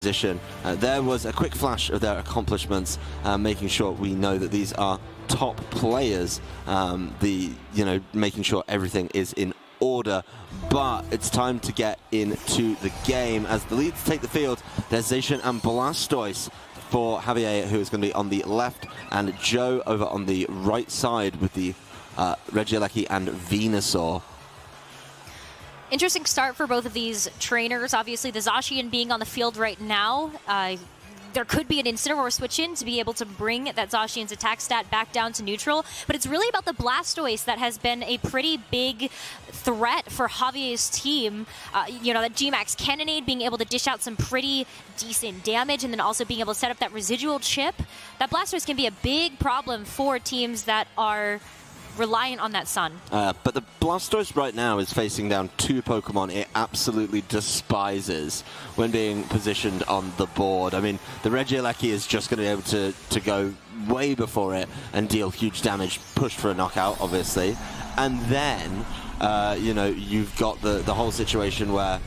position. There was a quick flash of their accomplishments, making sure we know that these are top players. Making sure everything is in order, but it's time to get into the game as the leads take the field. There's Zacian and Blastoise for Javier, who is going to be on the left, and Joe over on the right side with the Regieleki and Venusaur. Interesting start for both of these trainers. Obviously, the Zacian being on the field right now, there could be an Incineroar switch in to be able to bring that Zacian's attack stat back down to neutral, but it's really about the Blastoise that has been a pretty big threat for Javier's team. That G-Max Cannonade being able to dish out some pretty decent damage and then also being able to set up that residual chip. That Blastoise can be a big problem for teams that are reliant on that sun. But the Blastoise right now is facing down two Pokemon it absolutely despises when being positioned on the board. I mean, the Regieleki is just going to be able to go way before it and deal huge damage, push for a knockout, obviously. And then, you've got the whole situation where,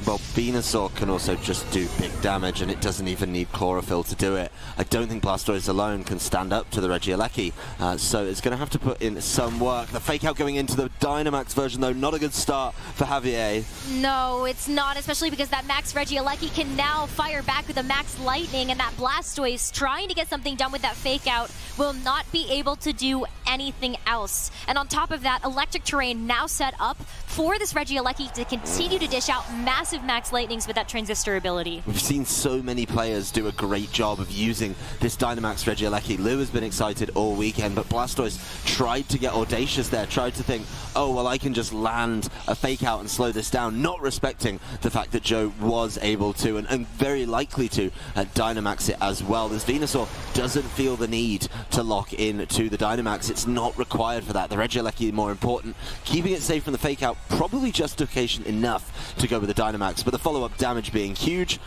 well, Venusaur can also just do big damage, and it doesn't even need Chlorophyll to do it. I don't think Blastoise alone can stand up to the Regieleki, so it's going to have to put in some work. The fake out going into the Dynamax version, though, not a good start for Javier. No, it's not, especially because that Max Regieleki can now fire back with a Max Lightning, and that Blastoise, trying to get something done with that fake out, will not be able to do anything else. And on top of that, Electric Terrain now set up for this Regieleki to continue to dish out massive Max Lightnings with that Transistor ability. We've seen so many players do a great job of using this Dynamax Regieleki. Lou has been excited all weekend, but Blastoise tried to get audacious there, tried to think, oh, well, I can just land a fake out and slow this down, not respecting the fact that Joe was able to, and very likely to, Dynamax it as well. This Venusaur doesn't feel the need to lock in to the Dynamax. It's not required for that. The Regieleki more important. Keeping it safe from the fake out, probably justification enough to go with the Dynamax, but the follow-up damage being huge,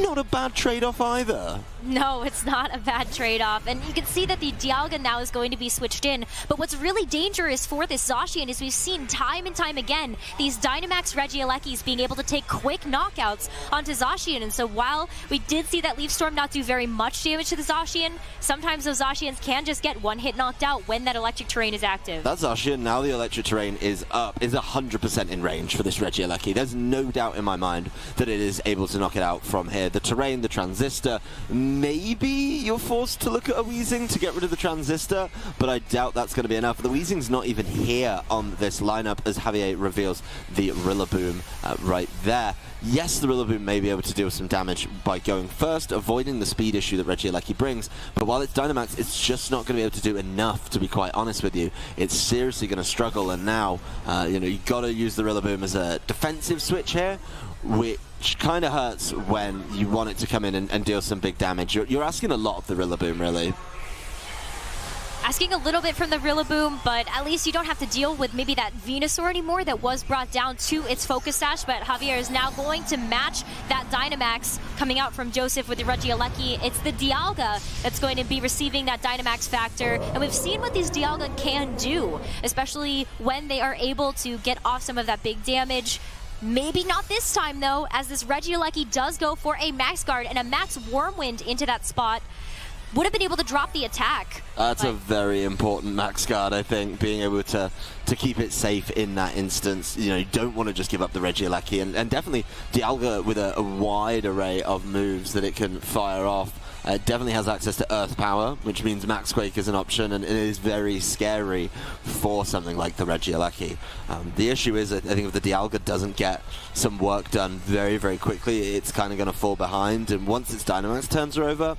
not a bad trade-off either. No, it's not a bad trade-off, and you can see that the Dialga now is going to be switched in, but what's really dangerous for this Zacian is we've seen time and time again these Dynamax Regielekis being able to take quick knockouts onto Zacian, and so while we did see that Leaf Storm not do very much damage to the Zacian, sometimes those Zacians can just get one hit knocked out when that Electric Terrain is active. That Zacian, now the Electric Terrain is up, is 100% in range for this Regieleki. There's no doubt in my mind that it is able to knock it out from here. The Terrain, the Transistor, maybe you're forced to look at a Weezing to get rid of the Transistor, but I doubt that's going to be enough. The Weezing's not even here on this lineup as Javier reveals the Rillaboom right there. Yes, the Rillaboom may be able to deal some damage by going first, avoiding the speed issue that Regieleki brings, but while it's Dynamax, it's just not going to be able to do enough, to be quite honest with you. It's seriously going to struggle, and now, you've got to use the Rillaboom as a defensive switch here, which kind of hurts when you want it to come in and deal some big damage. You're asking a lot of the Rillaboom, really. Asking a little bit from the Rillaboom, but at least you don't have to deal with maybe that Venusaur anymore that was brought down to its Focus Sash, but Javier is now going to match that Dynamax coming out from Joseph with the Regieleki. It's the Dialga that's going to be receiving that Dynamax factor, and we've seen what these Dialga can do, especially when they are able to get off some of that big damage. Maybe not this time, though, as this Regieleki does go for a Max Guard and a Max Wormwind into that spot. Would have been able to drop the attack. That's a very important Max Guard, I think, being able to keep it safe in that instance. You don't want to just give up the Regieleki, and definitely Dialga with a wide array of moves that it can fire off. It definitely has access to Earth Power, which means Max Quake is an option, and it is very scary for something like the Regieleki. The issue is, I think if the Dialga doesn't get some work done very, very quickly, it's kind of going to fall behind, and once its Dynamax turns are over,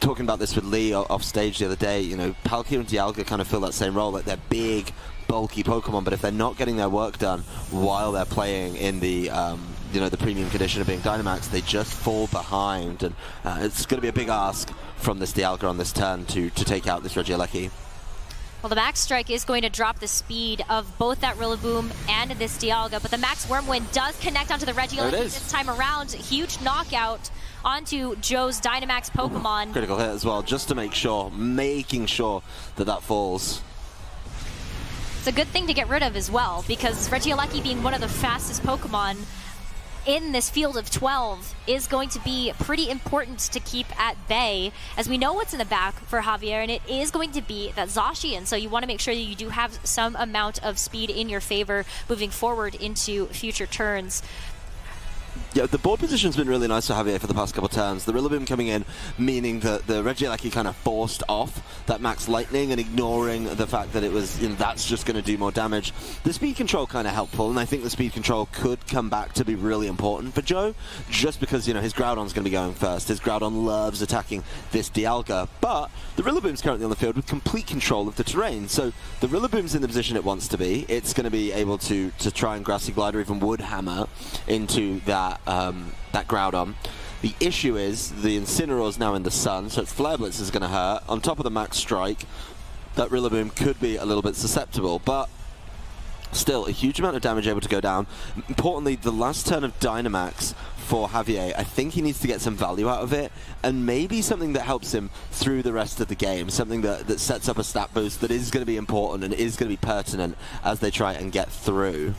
talking about this with Lee off stage the other day, Palkia and Dialga kind of fill that same role, like they're big, bulky Pokemon, but if they're not getting their work done while they're playing in the the premium condition of being Dynamax, they just fall behind, and it's going to be a big ask from this Dialga on this turn to take out this Regieleki. Well, the Max Strike is going to drop the speed of both that Rillaboom and this Dialga, but the Max Wormwind does connect onto the Regieleki this time around. Huge knockout onto Joe's Dynamax Pokemon. Critical hit as well, just to making sure that falls. It's a good thing to get rid of as well, because Regieleki being one of the fastest Pokemon, in this field of 12 is going to be pretty important to keep at bay, as we know what's in the back for Javier, and it is going to be that Zacian. So you want to make sure that you do have some amount of speed in your favor moving forward into future turns. Yeah, the board position's been really nice for Javier for the past couple of turns. The Rillaboom coming in, meaning that the Regieleki kind of forced off that Max Lightning and ignoring the fact that it was, that's just going to do more damage. The speed control kind of helpful, and I think the speed control could come back to be really important for Joe, just because, his Groudon's going to be going first. His Groudon loves attacking this Dialga, but the Rillaboom's currently on the field with complete control of the terrain, so the Rillaboom's in the position it wants to be. It's going to be able to try and Grassy Glide or even Wood Hammer into that Groudon. The issue is the Incineroar's now in the sun, so its Flare Blitz is going to hurt. On top of the Max Strike, that Rillaboom could be a little bit susceptible, but still a huge amount of damage able to go down. Importantly, the last turn of Dynamax for Javier, I think he needs to get some value out of it, and maybe something that helps him through the rest of the game, something that sets up a stat boost that is going to be important and is going to be pertinent as they try and get through.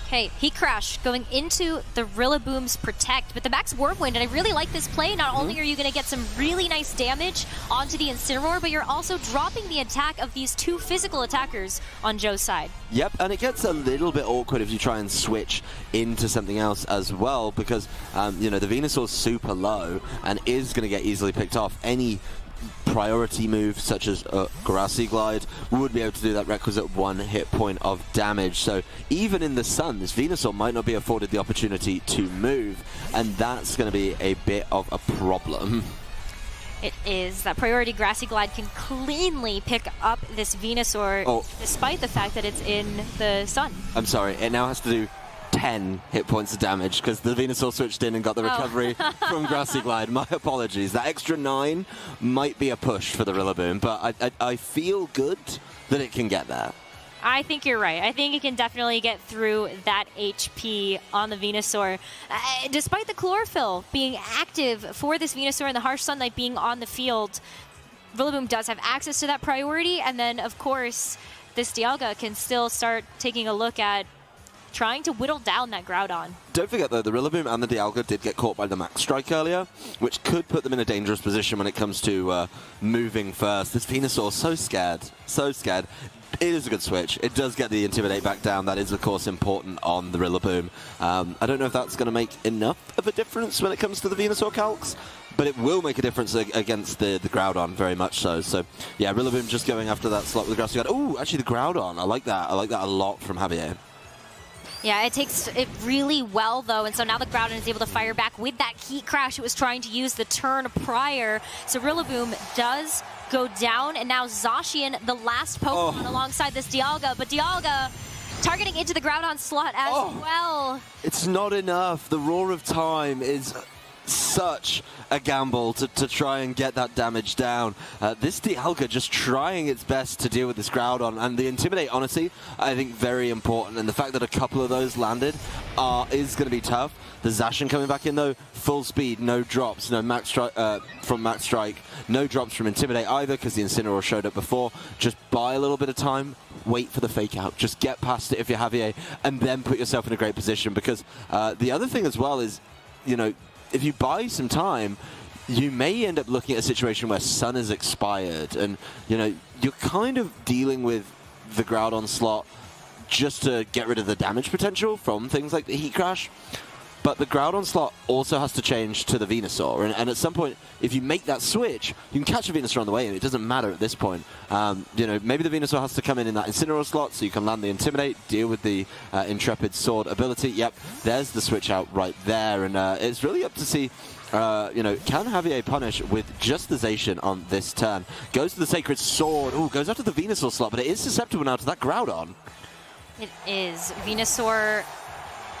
Okay, Heat Crash going into the Rillaboom's Protect, but the Max Whirlwind, and I really like this play. Not only are you going to get some really nice damage onto the Incineroar, but you're also dropping the attack of these two physical attackers on Joe's side. Yep, and it gets a little bit awkward if you try and switch into something else as well, because, the Venusaur's super low and is going to get easily picked off. Any priority move such as Grassy Glide would be able to do that requisite 1 hit point of damage. So even in the sun, this Venusaur might not be afforded the opportunity to move, and that's going to be a bit of a problem. It is. That priority Grassy Glide can cleanly pick up this Venusaur, despite the fact that it's in the sun. I'm sorry, it now has to do 10 hit points of damage because the Venusaur switched in and got the recovery from Grassy Glide. My apologies. That extra 9 might be a push for the Rillaboom, but I feel good that it can get there. I think you're right. I think it can definitely get through that HP on the Venusaur. Despite the Chlorophyll being active for this Venusaur and the Harsh Sunlight being on the field, Rillaboom does have access to that priority, and then, of course, this Dialga can still start taking a look at trying to whittle down that Groudon. Don't forget, though, the Rillaboom and the Dialga did get caught by the Max Strike earlier, which could put them in a dangerous position when it comes to moving first. This Venusaur, so scared, so scared. It is a good switch. It does get the Intimidate back down. That is, of course, important on the Rillaboom. I don't know if that's going to make enough of a difference when it comes to the Venusaur calcs, but it will make a difference against the Groudon, very much so. So, yeah, Rillaboom just going after that slot with the Grassy Glide. Oh, actually, the Groudon. I like that. I like that a lot from Javier. Yeah, it takes it really well, though, and so now the Groudon is able to fire back with that Heat Crash it was trying to use the turn prior. So Rillaboom does go down, and now Zacian, the last Pokemon alongside this Dialga, but Dialga targeting into the Groudon slot as well. It's not enough. The Roar of Time is such a gamble to try and get that damage down. This Dialga just trying its best to deal with this Groudon, and the Intimidate, honestly, I think very important, and the fact that a couple of those landed is going to be tough. The Zacian coming back in, though, full speed, no drops, no Max Strike from Max Strike, no drops from Intimidate either, because the Incineroar showed up before. Just buy a little bit of time, wait for the fake out, just get past it if you're Javier, and then put yourself in a great position, because the other thing as well is, if you buy some time, you may end up looking at a situation where Sun is expired, and you're kind of dealing with the Groudon slot just to get rid of the damage potential from things like the Heat Crash. But the Groudon slot also has to change to the Venusaur, and at some point, if you make that switch, you can catch a Venusaur on the way, and it doesn't matter at this point. Maybe the Venusaur has to come in that Incineroar slot, so you can land the Intimidate, deal with the Intrepid Sword ability. Yep, there's the switch out right there, and it's really up to see, can Javier punish with just the Zacian on this turn? Goes to the Sacred Sword, goes after the Venusaur slot, but it is susceptible now to that Groudon. It is. Venusaur,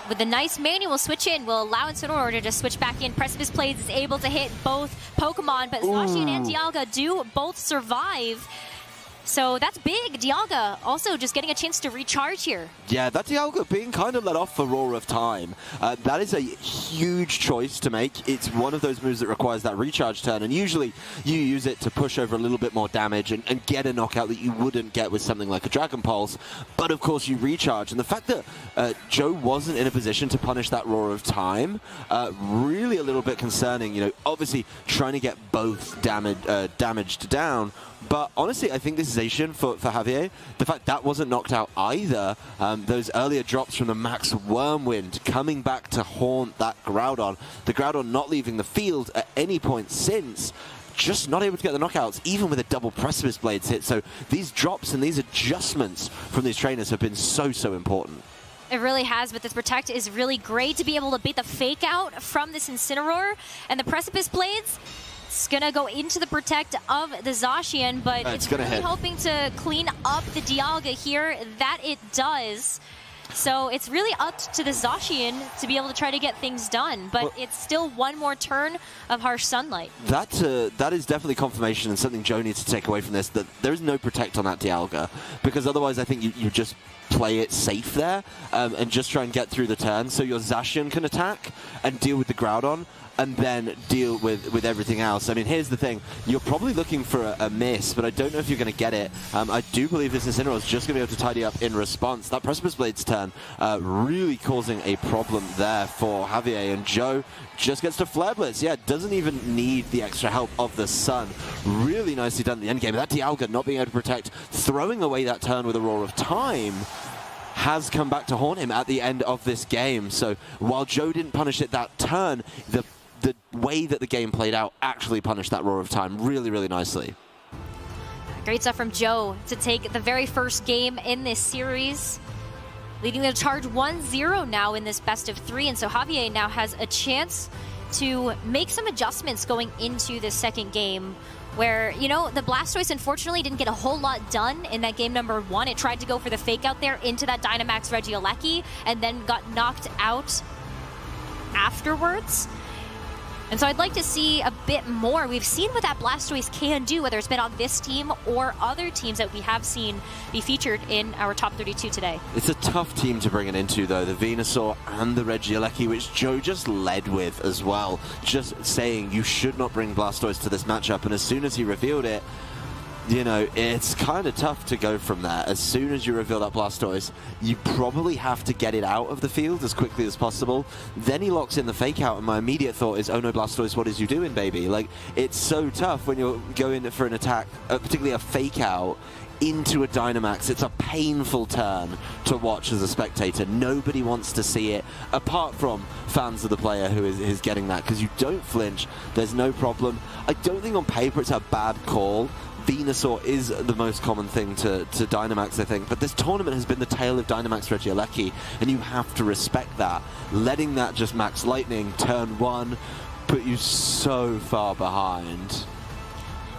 with a nice manual switch in, will allow Incineroar to just switch back in. Precipice Blades is able to hit both Pokemon, but Zacian and Dialga do both survive. So that's big. Dialga also just getting a chance to recharge here. Yeah, that Dialga being kind of let off for Roar of Time. That is a huge choice to make. It's one of those moves that requires that recharge turn, and usually you use it to push over a little bit more damage and get a knockout that you wouldn't get with something like a Dragon Pulse. But of course you recharge, and the fact that Joe wasn't in a position to punish that Roar of Time, really a little bit concerning. You know, obviously trying to get both damaged down. But honestly, I think this is Asian for Javier. The fact that wasn't knocked out either, those earlier drops from the Max Wormwind coming back to haunt that Groudon. The Groudon not leaving the field at any point since, just not able to get the knockouts, even with a double Precipice Blades hit. So these drops and these adjustments from these trainers have been so important. It really has, but this Protect is really great to be able to beat the Fake Out from this Incineroar. And the Precipice Blades, it's going to go into the Protect of the Zacian, but it's really hoping to clean up the Dialga here. That it does. So it's really up to the Zacian to be able to try to get things done, but it's still one more turn of Harsh Sunlight. That is definitely confirmation and something Joe needs to take away from this, that there is no Protect on that Dialga, because otherwise I think you just play it safe there and just try and get through the turn so your Zacian can attack and deal with the Groudon, and then deal with everything else. I mean, here's the thing. You're probably looking for a miss, but I don't know if you're going to get it. I do believe this Incineroar is just going to be able to tidy up in response. That Precipice Blades turn really causing a problem there for Javier, and Joe just gets to Flare Blitz. Yeah, doesn't even need the extra help of the Sun. Really nicely done in the end game. That Dialga not being able to protect, throwing away that turn with a Roar of Time, has come back to haunt him at the end of this game. So while Joe didn't punish it that turn, the way that the game played out actually punished that Roar of Time really nicely. Great stuff from Joe to take the very first game in this series, leading the charge 1-0 now in this best of 3. And so Javier now has a chance to make some adjustments going into the second game, where, you know, the Blastoise unfortunately didn't get a whole lot done in that game number 1. It tried to go for the Fake Out there into that Dynamax Regieleki and then got knocked out afterwards. And so I'd like to see a bit more. We've seen what that Blastoise can do, whether it's been on this team or other teams that we have seen be featured in our top 32 today. It's a tough team to bring it into, though. The Venusaur and the Regieleki, which Joe just led with as well. Just saying you should not bring Blastoise to this matchup. And as soon as he revealed it, you know, it's kind of tough to go from there. As soon as you reveal that Blastoise, you probably have to get it out of the field as quickly as possible. Then he locks in the Fake Out, and my immediate thought is, oh no, Blastoise, what is you doing, baby? Like, it's so tough when you're going for an attack, particularly a Fake Out, into a Dynamax. It's a painful turn to watch as a spectator. Nobody wants to see it, apart from fans of the player who is getting that, because you don't flinch, there's no problem. I don't think on paper it's a bad call. Venusaur is the most common thing to Dynamax, I think, but this tournament has been the tale of Dynamax Regieleki, and you have to respect that. Letting that just Max Lightning turn 1 put you so far behind.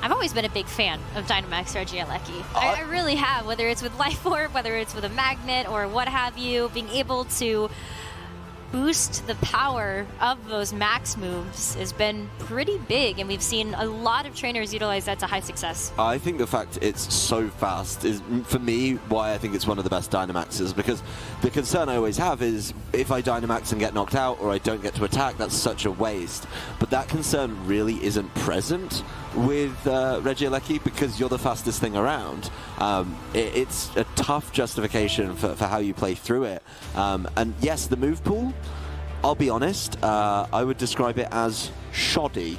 I've always been a big fan of Dynamax Regieleki. I really have, whether it's with Life Orb, whether it's with a Magnet, or what have you, being able to boost the power of those max moves has been pretty big, and we've seen a lot of trainers utilize that to high success. I think the fact it's so fast is, for me, why I think it's one of the best Dynamaxes, because the concern I always have is if I Dynamax and get knocked out or I don't get to attack, that's such a waste. But that concern really isn't present with Regieleki, because you're the fastest thing around. It's a tough justification for how you play through it. And yes, the move pool, I'll be honest, I would describe it as shoddy.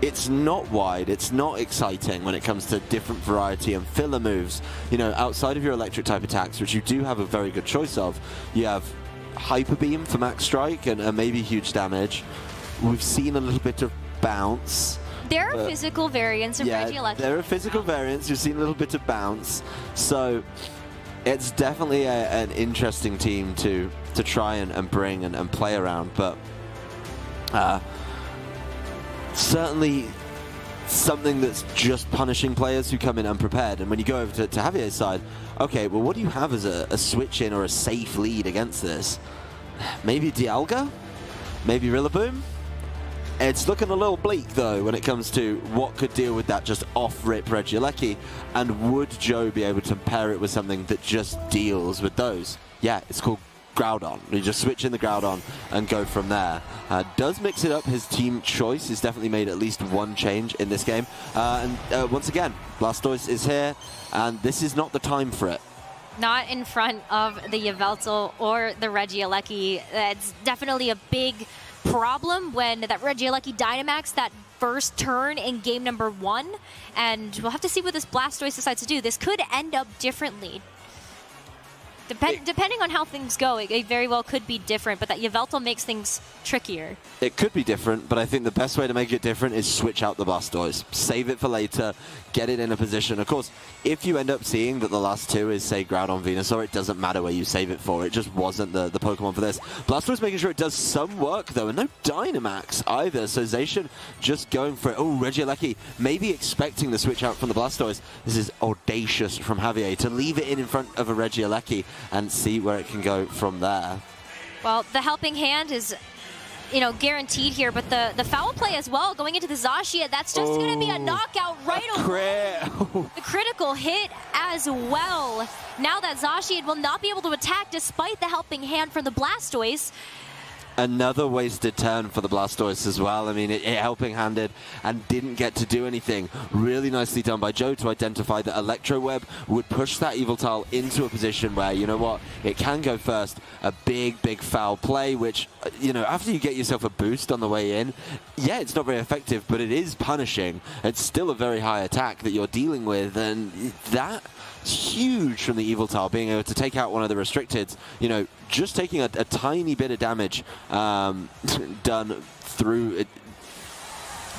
It's not wide, it's not exciting when it comes to different variety and filler moves. You know, outside of your electric type attacks, which you do have a very good choice of, you have Hyper Beam for max strike and maybe huge damage. We've seen a little bit of bounce. There are physical variants of Regieleki. There are physical variants. You've seen a little bit of bounce. So it's definitely an interesting team to try and bring and play around. But certainly something that's just punishing players who come in unprepared. And when you go over to Javier's side, okay, well, what do you have as a switch in or a safe lead against this? Maybe Dialga? Maybe Rillaboom? It's looking a little bleak, though, when it comes to what could deal with that just off-rip Regieleki, and would Joe be able to pair it with something that just deals with those? Yeah, it's called Groudon. You just switch in the Groudon and go from there. Does mix it up. His team choice has definitely made at least one change in this game. Once again, Blastoise is here, and this is not the time for it. Not in front of the Yveltal or the Regieleki. That's definitely a big problem when that Regieleki Dynamax that first turn in game number 1, and we'll have to see what this Blastoise decides to do. This could end up differently. Depending on how things go, it very well could be different, but that Yveltal makes things trickier. It could be different, but I think the best way to make it different is switch out the Blastoise. Save it for later, get it in a position. Of course, if you end up seeing that the last two is, say, Groudon, Venusaur, it doesn't matter where you save it for. It just wasn't the Pokemon for this. Blastoise making sure it does some work, though, and no Dynamax either, so Zacian just going for it. Oh, Regieleki maybe expecting the switch out from the Blastoise. This is audacious from Javier to leave it in front of a Regieleki and see where it can go from there. Well, the helping hand is, you know, guaranteed here, but the foul play as well, going into the Zacian, that's just going to be a knockout right away. The critical hit as well. Now that Zacian will not be able to attack despite the helping hand from the Blastoise. Another wasted turn for the Blastoise as well. I mean, it helping-handed and didn't get to do anything. Really nicely done by Joe to identify that Electro Web would push that Yveltal into a position where, you know what, it can go first. A big, big foul play, which, you know, after you get yourself a boost on the way in, yeah, it's not very effective, but it is punishing. It's still a very high attack that you're dealing with, and that... huge from the Yveltal, being able to take out one of the restricteds, you know, just taking a tiny bit of damage done through it.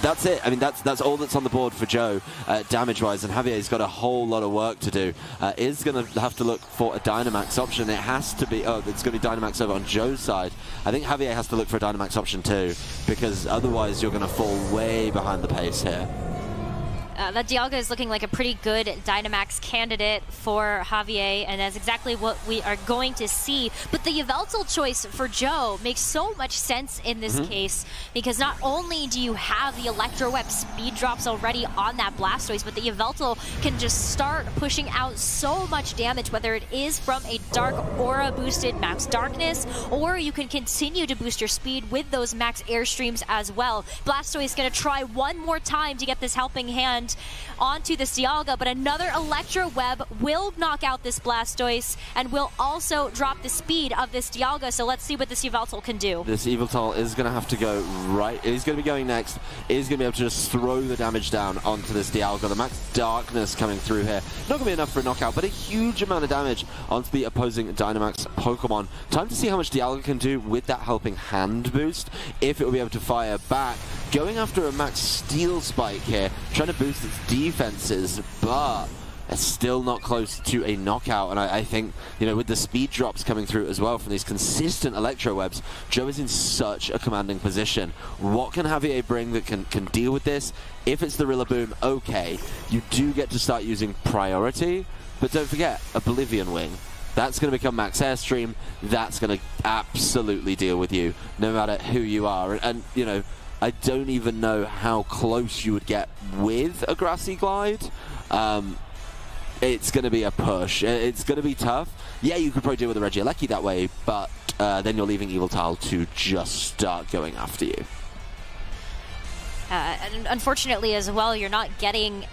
That's it. I mean, that's all that's on the board for Joe, damage-wise, and Javier's got a whole lot of work to do. Is going to have to look for a Dynamax option. It has to be, it's going to be Dynamax over on Joe's side. I think Javier has to look for a Dynamax option too, because otherwise you're going to fall way behind the pace here. That Dialga is looking like a pretty good Dynamax candidate for Javier, and that's exactly what we are going to see. But the Yveltal choice for Joe makes so much sense in this case, because not only do you have the Electro Web speed drops already on that Blastoise, but the Yveltal can just start pushing out so much damage, whether it is from a Dark Aura boosted Max Darkness, or you can continue to boost your speed with those Max Airstreams as well. Blastoise is going to try one more time to get this helping hand onto the Dialga, but another Electro Web will knock out this Blastoise and will also drop the speed of this Dialga, so let's see what this Yveltal can do. This Yveltal is going to have to go right. He's going to be going next. He's going to be able to just throw the damage down onto this Dialga. The Max Darkness coming through here. Not going to be enough for a knockout, but a huge amount of damage onto the opposing Dynamax Pokemon. Time to see how much Dialga can do with that helping hand boost, if it will be able to fire back. Going after a Max Steel Spike here, trying to boost its defenses, but it's still not close to a knockout. And I think, you know, with the speed drops coming through as well from these consistent Electro Webs, Joe is in such a commanding position. What can Javier bring that can deal with this? If it's the Rillaboom, okay, you do get to start using Priority, but don't forget, Oblivion Wing. That's going to become Max Airstream. That's going to absolutely deal with you, no matter who you are. And you know, I don't even know how close you would get with a Grassy Glide. It's going to be a push. It's going to be tough. Yeah, you could probably deal with a Regieleki that way, but then you're leaving Yveltal to just start going after you. And unfortunately as well, you're not getting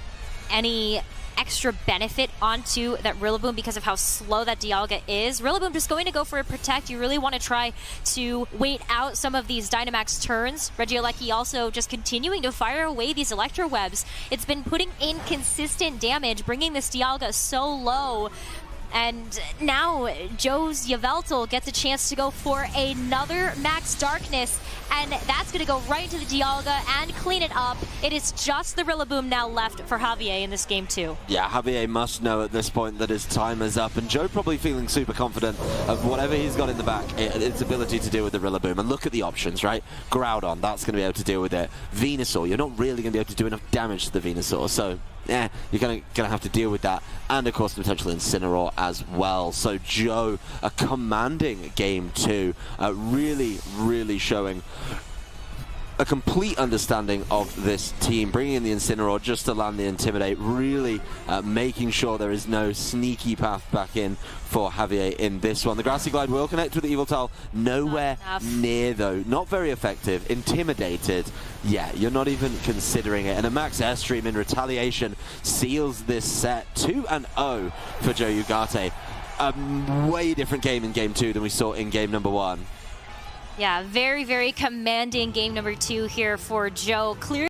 any extra benefit onto that Rillaboom because of how slow that Dialga is. Rillaboom just going to go for a Protect. You really want to try to wait out some of these Dynamax turns. Regieleki also just continuing to fire away these Electro Webs. It's been putting in consistent damage, bringing this Dialga so low. And now Joe's Yveltal gets a chance to go for another Max Darkness, and that's going to go right into the Dialga and clean it up. It is just the Rillaboom now left for Javier in this game too. Yeah, Javier must know at this point that his time is up, and Joe probably feeling super confident of whatever he's got in the back, its ability to deal with the Rillaboom. And look at the options, right? Groudon, that's going to be able to deal with it. Venusaur, you're not really going to be able to do enough damage to the Venusaur, so yeah, you're going to have to deal with that. And of course, potentially Incineroar as well. So Joe, a commanding game two, really, really showing a complete understanding of this team, bringing in the Incineroar just to land the Intimidate, really making sure there is no sneaky path back in for Javier in this one. The Grassy Glide will connect with the Evil Tile, nowhere near though, not very effective, intimidated. Yeah, you're not even considering it. And a Max Airstream in retaliation seals this set 2-0 for Joe Ugarte. A way different game in game 2 than we saw in game number 1. Yeah, very, very commanding game number 2 here for Joe. Clear